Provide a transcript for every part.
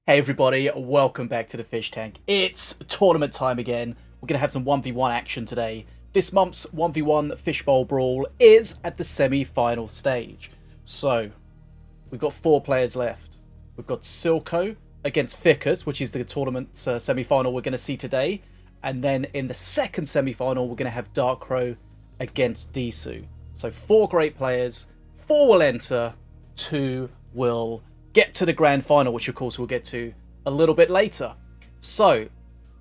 Hey everybody, welcome back to the Fish Tank. It's tournament time again. We're going to have some 1v1 action today. This month's 1v1 Fishbowl Brawl is at the semi-final stage. So, we've got 4 players left. We've got Silco against F1cUs, which is the tournament semi-final we're going to see today. And then in the second semi-final, we're going to have Darkrow against Disu. So 4 great players, 4 will enter, 2 will get to the grand final, which of course we'll get to a little bit later. So,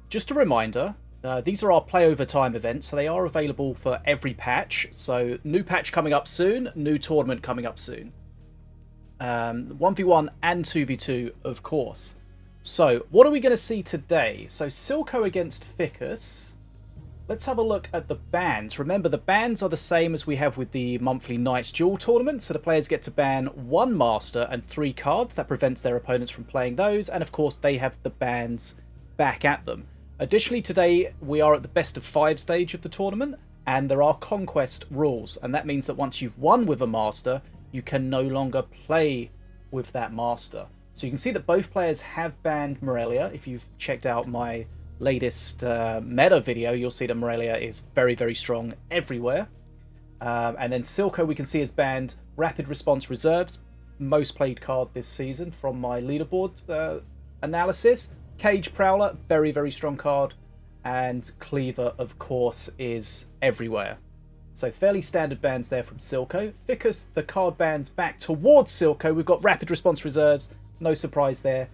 just a reminder, these are our play over time events, so they are available for every patch. So, new patch coming up soon, new tournament coming up soon. 1v1 and 2v2, of course. So, what are we going to see today? So, Silco against F1cUs. Let's have a look at the bans. Remember, the bans are the same as we have with the monthly Knights Duel tournament. So the players get to ban 1 Master and 3 cards. That prevents their opponents from playing those. And of course, they have the bans back at them. Additionally, today we are at the best of 5 stage of the tournament. And there are conquest rules. And that means that once you've won with a Master, you can no longer play with that Master. So you can see that both players have banned Morelia. If you've checked out my latest meta video, you'll see that Morelia is very, very strong everywhere. And then Silco, we can see, is banned Rapid Response Reserves, most played card this season from my leaderboard analysis. Cage Prowler, very, very strong card. And Cleaver, of course, is everywhere. So fairly standard bans there from Silco. F1cUs, the card bans back towards Silco. We've got Rapid Response Reserves, no surprise there.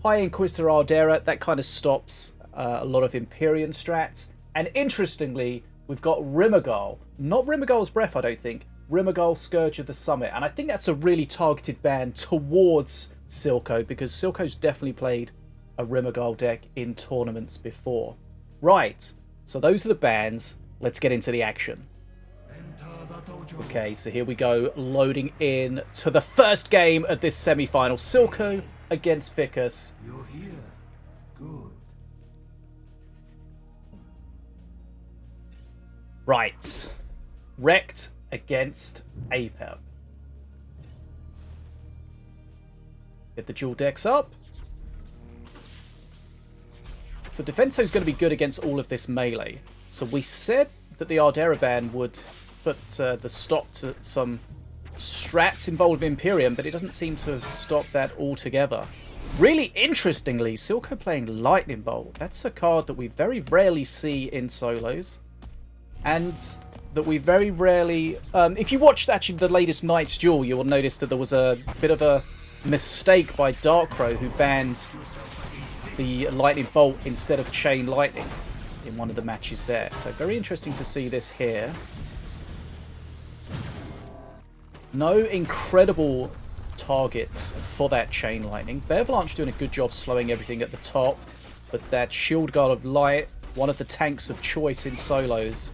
High Inquisitor Ardera, that kind of stops a lot of Empyrean strats. And interestingly, we've got Rimagal. Not Rimagal's Breath, I don't think. Rimagal, Scourge of the Summit. And I think that's a really targeted ban towards Silco, because Silco's definitely played a Rimagal deck in tournaments before. Right, so those are the bans. Let's get into the action. Okay, so here we go, loading in to the first game of this semi-final. Silco against F1cUs. You're here. Good. Right, Rect against Apep. Get the dual decks up. So Defenso's going to be good against all of this melee. So we said that the Ardera ban would put the stop to some strats involved in Imperium, but it doesn't seem to have stopped that altogether. Really interestingly, Silco playing Lightning Bolt. That's a card that we very rarely see in solos. And that we very rarely... if you watched actually the latest Knights Duel, you will notice that there was a bit of a mistake by Darkrow, who banned the Lightning Bolt instead of Chain Lightning in one of the matches there. So very interesting to see this here. No incredible targets for that Chain Lightning. Bearvalanche doing a good job slowing everything at the top, but that Shield Guard of Light, one of the tanks of choice in solos,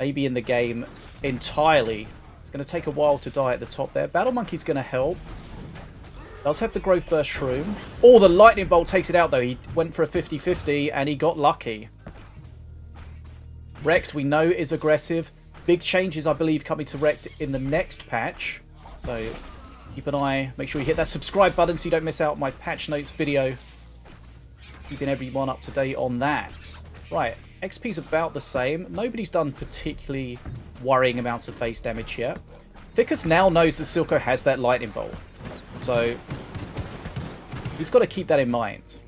maybe in the game entirely. It's going to take a while to die at the top there. Battle Monkey's going to help. Does have the Growth Burst Shroom. Oh, the Lightning Bolt takes it out though. He went for a 50-50 and he got lucky. Rect, we know, is aggressive. Big changes, I believe, coming to Rect in the next patch. So keep an eye. Make sure you hit that subscribe button so you don't miss out my patch notes video. Keeping everyone up to date on that. Right, XP's about the same. Nobody's done particularly worrying amounts of face damage yet. F1cUs now knows that Silco has that Lightning Bolt. So he's got to keep that in mind.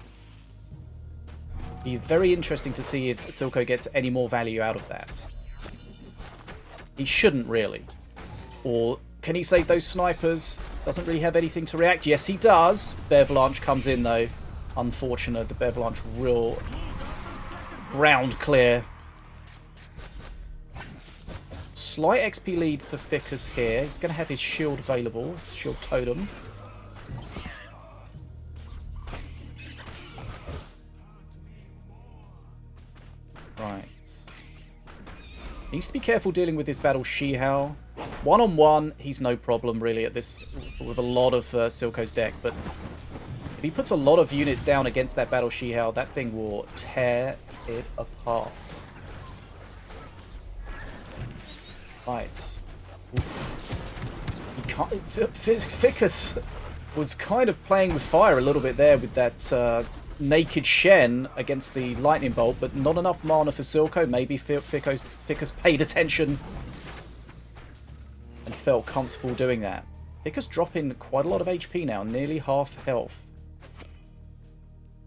Be very interesting to see if Silco gets any more value out of that. He shouldn't really. Or can he save those snipers? Doesn't really have anything to react. Yes, he does. Bearvalanche comes in though. Unfortunate. The Bearvalanche real round clear. Slight XP lead for F1cUs here. He's going to have his shield available. Shield Totem. Right. Needs to be careful dealing with this Battle Shihao. One-on-one, he's no problem really at this with a lot of Silco's deck, but if he puts a lot of units down against that Battle Shihao, that thing will tear it apart. Right. Oof. He can't... F1cUs was kind of playing with fire a little bit there with that naked Shen against the lightning bolt, but not enough mana for Silco. Maybe Ficus paid attention and felt comfortable doing that. Ficus dropping quite a lot of HP now, nearly half health.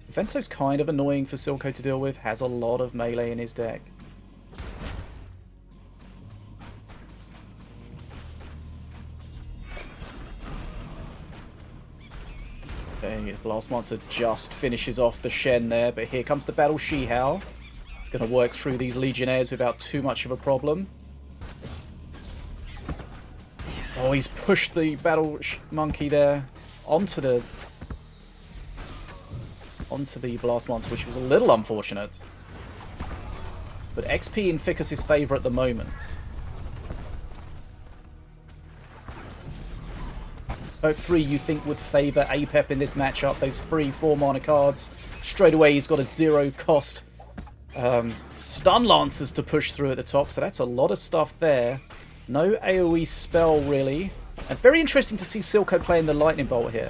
Defenso's kind of annoying for Silco to deal with, has a lot of melee in his deck. Okay, Blast Monster just finishes off the Shen there, but here comes the Battle Shihao. It's going to work through these Legionnaires without too much of a problem. Oh, he's pushed the Battle Monkey there onto the Blast Monster, which was a little unfortunate. But XP in Ficus' favour at the moment. Perk 3 you think would favour Apep in this matchup. Those free 4 mana cards. Straight away he's got a 0 cost stun lancers to push through at the top. So that's a lot of stuff there. No AoE spell really. And very interesting to see Silco playing the Lightning Bolt here.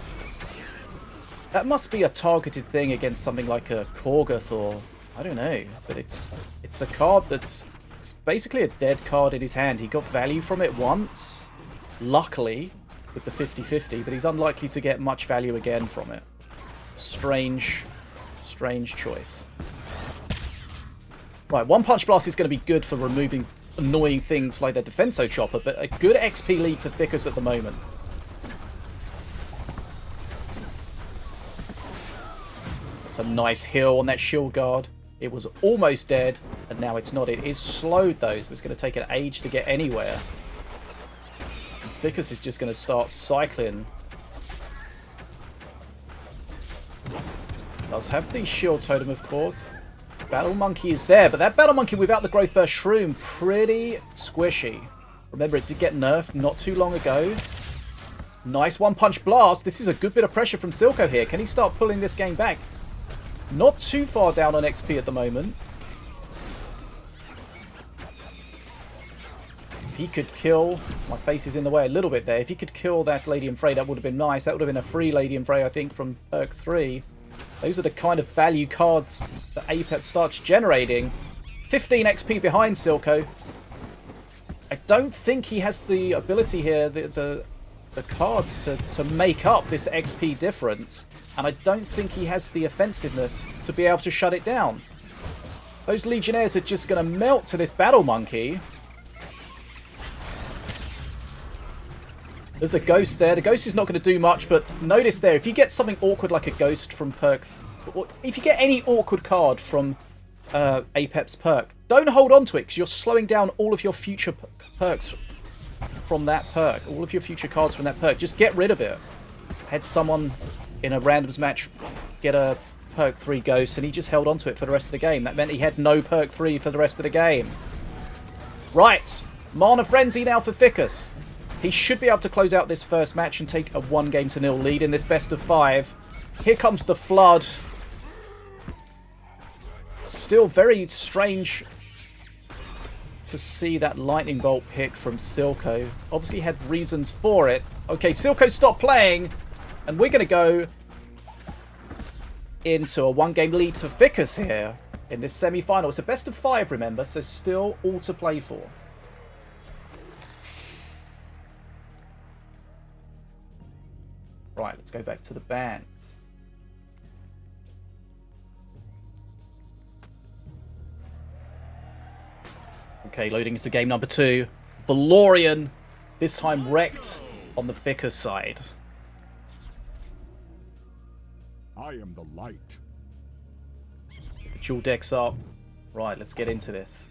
That must be a targeted thing against something like a Korgoth or... I don't know. But it's a card that's... It's basically a dead card in his hand. He got value from it once. Luckily. With the 50-50. But he's unlikely to get much value again from it. Strange choice. Right, One Punch Blast is going to be good for removing annoying things like the Defenso Chopper. But a good XP lead for Ficus at the moment. It's a nice heal on that shield guard. It was almost dead, and now it's not. It is slowed though, so it's going to take an age to get anywhere. And Ficus is just going to start cycling. Does have the shield totem, of course. Battle Monkey is there, but that Battle Monkey without the Growth Burst Shroom, pretty squishy. Remember, it did get nerfed not too long ago. Nice One Punch Blast. This is a good bit of pressure from Silco here. Can he start pulling this game back? Not too far down on XP at the moment. If he could kill... My face is in the way a little bit there. If he could kill that Lady in Frey, that would have been nice. That would have been a free Lady in Frey, I think, from perk 3. Those are the kind of value cards that Apep starts generating. 15 XP behind Silco. I don't think he has the ability here, the cards to make up this XP difference. And I don't think he has the offensiveness to be able to shut it down. Those Legionnaires are just going to melt to this Battle Monkey. There's a Ghost there. The Ghost is not going to do much, but notice there, if you get something awkward like a Ghost from perk... If you get any awkward card from Apep's perk, don't hold on to it, because you're slowing down all of your future perks from that perk. All of your future cards from that perk. Just get rid of it. Had someone... in a randoms match, get a perk 3 Ghost, and he just held on to it for the rest of the game. That meant he had no perk 3 for the rest of the game. Right, Mana Frenzy now for Ficus. He should be able to close out this first match and take a 1-0 lead in this best of 5. Here comes the Flood. Still very strange to see that Lightning Bolt pick from Silco. Obviously had reasons for it. Okay, Silco stopped playing. And we're going to go into a 1-game lead to Ficus here in this semi-final. It's a best of 5, remember, so still all to play for. Right, let's go back to the bands. Okay, loading into game number 2. Valorian, this time wrecked on the Ficus side. I am the light. The dual decks up. Right, let's get into this.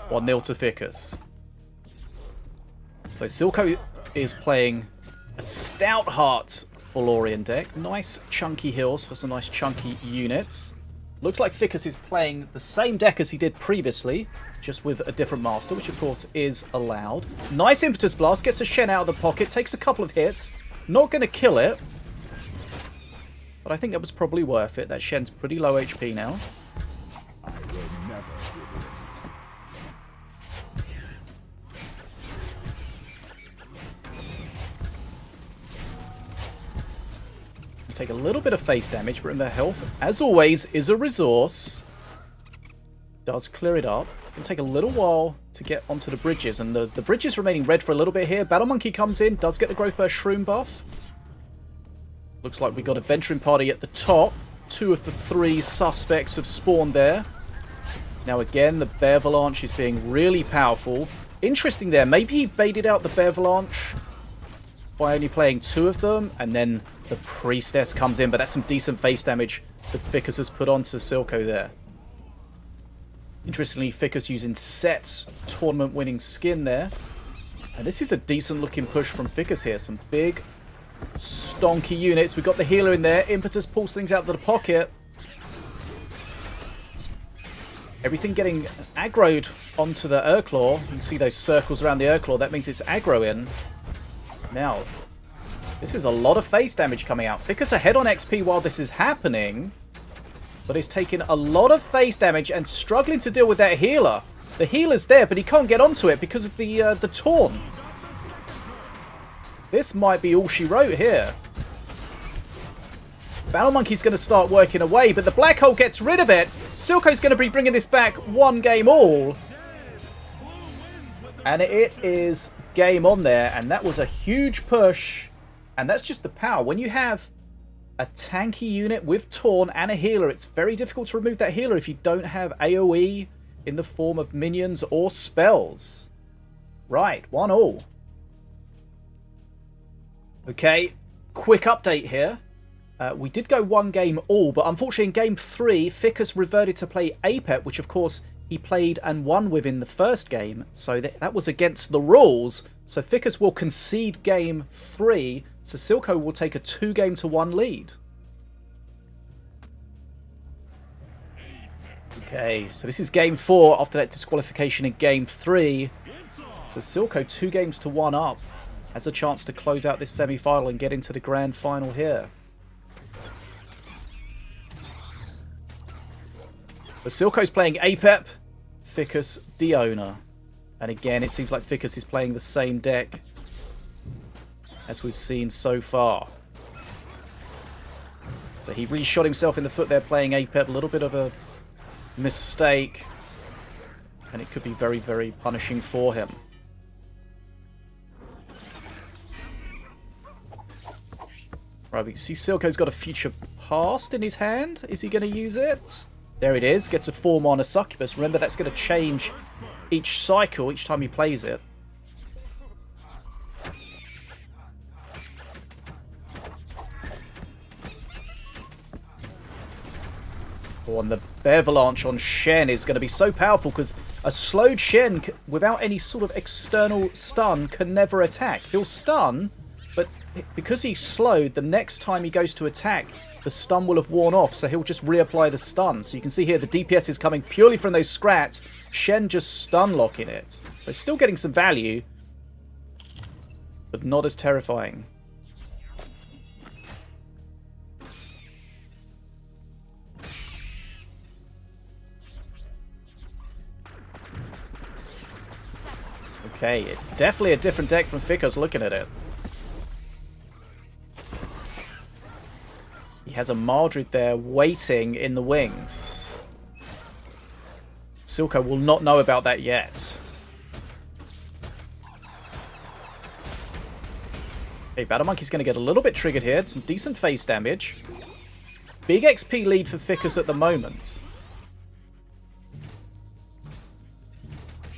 1-0 to Ficus. So Silco is playing a Stout Heart Valorian deck. Nice chunky hills for some nice chunky units. Looks like Ficus is playing the same deck as he did previously, just with a different master, which of course is allowed. Nice Impetus Blast, gets a Shen out of the pocket, takes a couple of hits. Not going to kill it. But I think that was probably worth it. That Shen's pretty low HP now. I will never give in. take a little bit of face damage, but remember, health, as always, is a resource. Does clear it up. It's going to take a little while to get onto the bridges, and the bridges remaining red for a little bit here. Battle Monkey comes in, does get the Growth Burst Shroom buff. Looks like we got a Venturing Party at the top. 2 of the 3 suspects have spawned there. Now again, the Bearvalanche is being really powerful. Interesting there, maybe he baited out the Bearvalanche by only playing 2 of them, and then the Priestess comes in, but that's some decent face damage that Ficus has put onto Silco there. Interestingly, Ficus using Set's tournament-winning skin there. And this is a decent-looking push from Ficus here. Some big, stonky units. We've got the healer in there. Impetus pulls things out of the pocket. Everything getting aggroed onto the Urclaw. You can see those circles around the Urclaw. That means it's aggro in. Now, this is a lot of face damage coming out. Ficus ahead on XP while this is happening, but he's taking a lot of face damage and struggling to deal with that healer. The healer's there, but he can't get onto it because of the taunt. This might be all she wrote here. Battle Monkey's going to start working away, but the Black Hole gets rid of it. Silco's going to be bringing this back 1 game all. And it is game on there, and that was a huge push. And that's just the power. When you have a tanky unit with Taunt and a healer, it's very difficult to remove that healer if you don't have AoE in the form of minions or spells. Right, 1-1. Okay, quick update here. We did go 1 game all, but unfortunately in game 3, Ficus reverted to play Apep, which of course he played and won with in the first game. So that was against the rules. So Ficus will concede game 3. So Silco will take a 2-game-to-1 lead. Okay, so this is game 4 after that disqualification in game 3. So Silco 2 games to 1 up. Has a chance to close out this semi-final and get into the grand final here. But Silco's playing Apep, Ficus Diona. And again, it seems like Ficus is playing the same deck as we've seen so far. So he really shot himself in the foot there playing Apep. A little bit of a mistake. And it could be very, very punishing for him. Right, we can see Silco's got a Future Past in his hand. Is he going to use it? There it is. Gets a 4-mana Succubus. Remember, that's going to change each cycle, each time he plays it. Oh, and the Bearvalanche on Shen is going to be so powerful because a slowed Shen, without any sort of external stun, can never attack. He'll stun, but because he's slowed, the next time he goes to attack, the stun will have worn off, so he'll just reapply the stun. So you can see here the DPS is coming purely from those scrats. Shen just stun locking it. So still getting some value, but not as terrifying. Okay, it's definitely a different deck from Ficus looking at it. He has a Mardred there waiting in the wings. Silco will not know about that yet. Okay, Battle Monkey's going to get a little bit triggered here. Some decent face damage. Big XP lead for Ficus at the moment.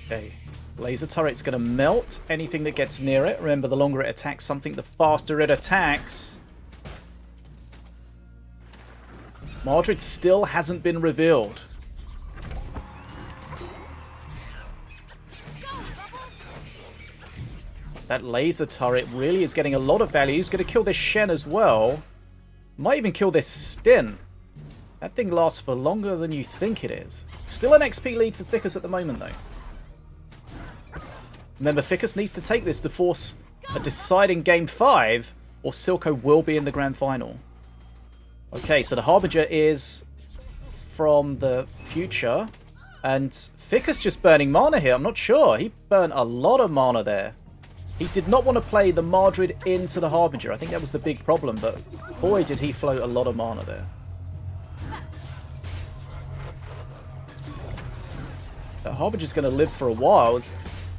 Okay. Laser Turret's going to melt anything that gets near it. Remember, the longer it attacks something, the faster it attacks. Mardred still hasn't been revealed. That laser turret really is getting a lot of value. He's going to kill this Shen as well. Might even kill this Stint. That thing lasts for longer than you think it is. Still an XP lead for Ficus at the moment, though. Remember, Ficus needs to take this to force a deciding Game 5, or Silco will be in the Grand Final. Okay, so the Harbinger is from the future. And Ficus just burning mana here. I'm not sure. He burnt a lot of mana there. He did not want to play the Madrid into the Harbinger. I think that was the big problem, but boy did he float a lot of mana there. That Harbinger's going to live for a while. It's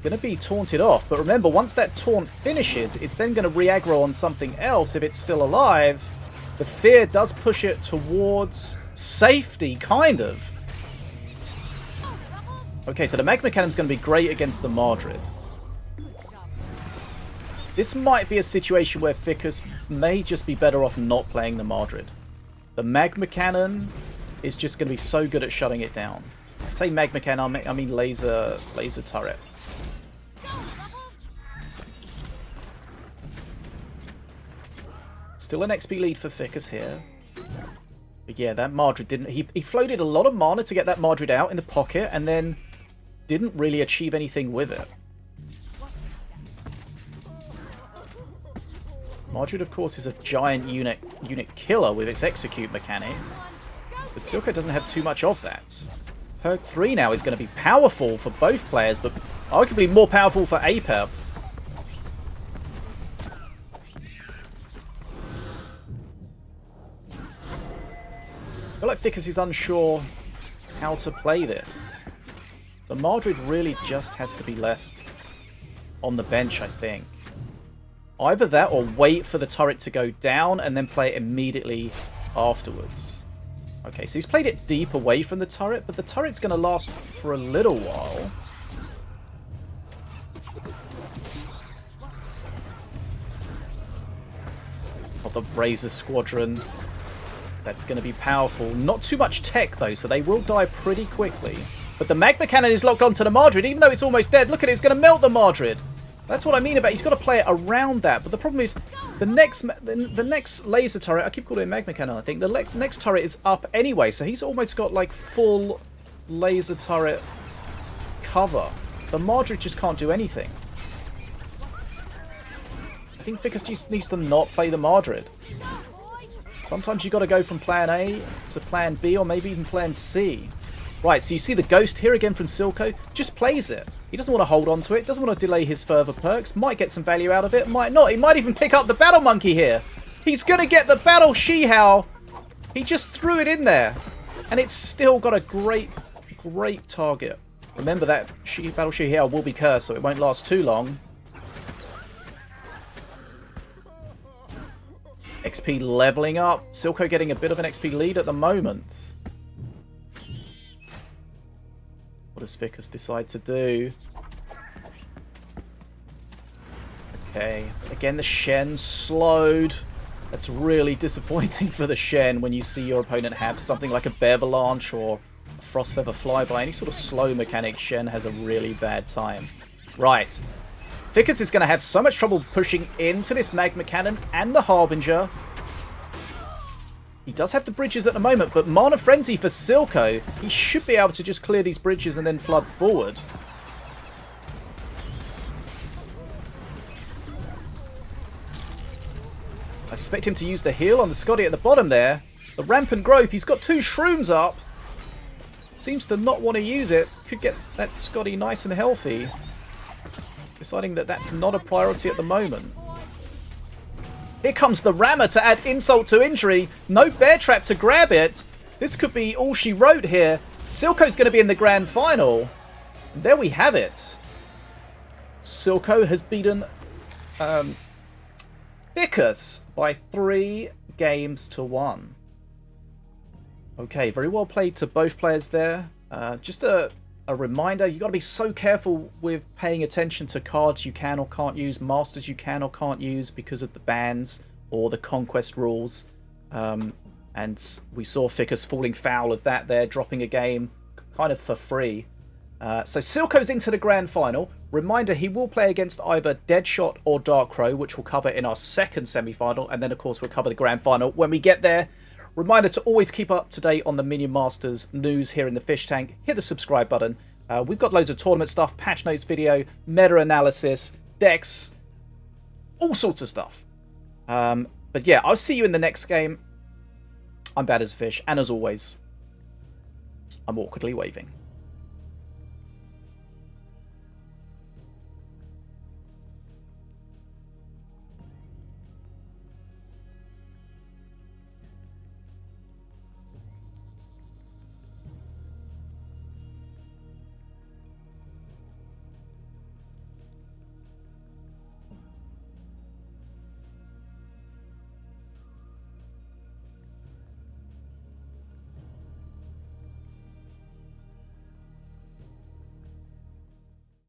going to be taunted off. But remember, once that taunt finishes, it's then going to re-aggro on something else if it's still alive. The fear does push it towards safety, kind of. Okay, so the Magma Cannon's going to be great against the Madrid. This might be a situation where Ficus may just be better off not playing the Madrid. The Magma Cannon is just going to be so good at shutting it down. I say Magma Cannon, I mean laser turret. Still an XP lead for Ficus here. But yeah, that Madrid didn't... He floated a lot of mana to get that Madrid out in the pocket and then didn't really achieve anything with it. Madrid, of course, is a giant unit killer with its execute mechanic. But Silco doesn't have too much of that. Perk 3 now is going to be powerful for both players, but arguably more powerful for Aper. I feel like Ficus is unsure how to play this. The Madrid really just has to be left on the bench, I think. Either that or wait for the turret to go down and then play it immediately afterwards. Okay, so he's played it deep away from the turret, but the turret's going to last for a little while. Oh, the Brazier Squadron. That's going to be powerful. Not too much tech, though, so they will die pretty quickly. But the Magma Cannon is locked onto the Madrid, even though it's almost dead. Look at it, it's going to melt the Madrid. That's what I mean about he's got to play it around that. But the problem is the next laser turret, I keep calling it Magma Cannon, I think. The next turret is up anyway, so he's almost got like full laser turret cover. The Madrid just can't do anything. I think Ficus just needs to not play the Madrid. Sometimes you've got to go from plan A to plan B or maybe even plan C. Right, so you see the ghost here again from Silco. Just plays it. He doesn't want to hold on to it. Doesn't want to delay his further perks. Might get some value out of it. Might not. He might even pick up the Battle Monkey here. He's going to get the Battle Shihao. He just threw it in there. And it's still got a great target. Remember that Battle Shihao will be cursed, so it won't last too long. XP leveling up. Silco getting a bit of an XP lead at the moment. What does Ficus decide to do? Okay. Again, the Shen slowed. That's really disappointing for the Shen when you see your opponent have something like a Bevalanche or a Frost Feather Flyby. Any sort of slow mechanic, Shen has a really bad time. Right. Ficus is going to have so much trouble pushing into this Magma Cannon and the Harbinger. He does have the bridges at the moment, but Mana Frenzy for Silco, he should be able to just clear these bridges and then flood forward. I suspect him to use the heal on the Scotty at the bottom there. The Rampant Growth, he's got 2 Shrooms up. Seems to not want to use it. Could get that Scotty nice and healthy. Deciding that that's not a priority at the moment. Here comes the Rammer to add insult to injury. No Bear Trap to grab it. This could be all she wrote here. Silco's going to be in the grand final. And there we have it. Silco has beaten Ficus by 3 games to 1. Okay, very well played to both players there. Just a reminder, you've got to be so careful with paying attention to cards you can or can't use, masters you can or can't use because of the bans or the conquest rules. And we saw Ficus falling foul of that there, dropping a game kind of for free. So Silco's into the grand final. Reminder, he will play against either Deadshot or Dark Crow, which we'll cover in our second semi-final. And then, of course, we'll cover the grand final when we get there. Reminder to always keep up to date on the Minion Masters news here in the Fish Tank. Hit the subscribe button. We've got loads of tournament stuff, patch notes video, meta analysis, decks, all sorts of stuff. But yeah, I'll see you in the next game. I'm Bad as a Fish, and as always, I'm awkwardly waving.